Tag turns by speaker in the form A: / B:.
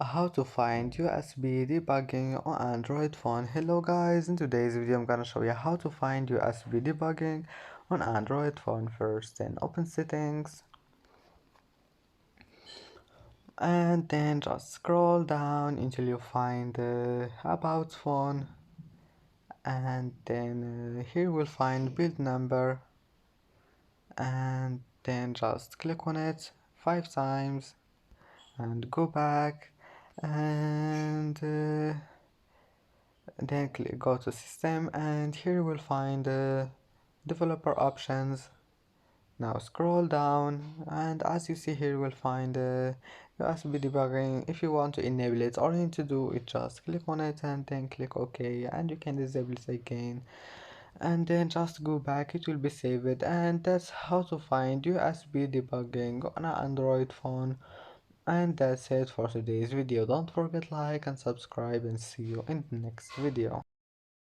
A: How to find USB debugging on Android phone. Hello guys, in today's video I'm gonna show you how to find USB debugging on Android phone. First, then open settings and then just scroll down until you find the about phone, and then here we'll find build number, and then just click on it 5 times and go back, and then go to system, and here you will find developer options. Now scroll down, and as you see here you will find USB debugging. If you want to enable it, all you need to do is just click on it and then click OK, and you can disable it again and then just go back. It will be saved, and that's how to find USB debugging on an Android phone. And that's it for today's video. Don't forget like and subscribe, and see you in the next video.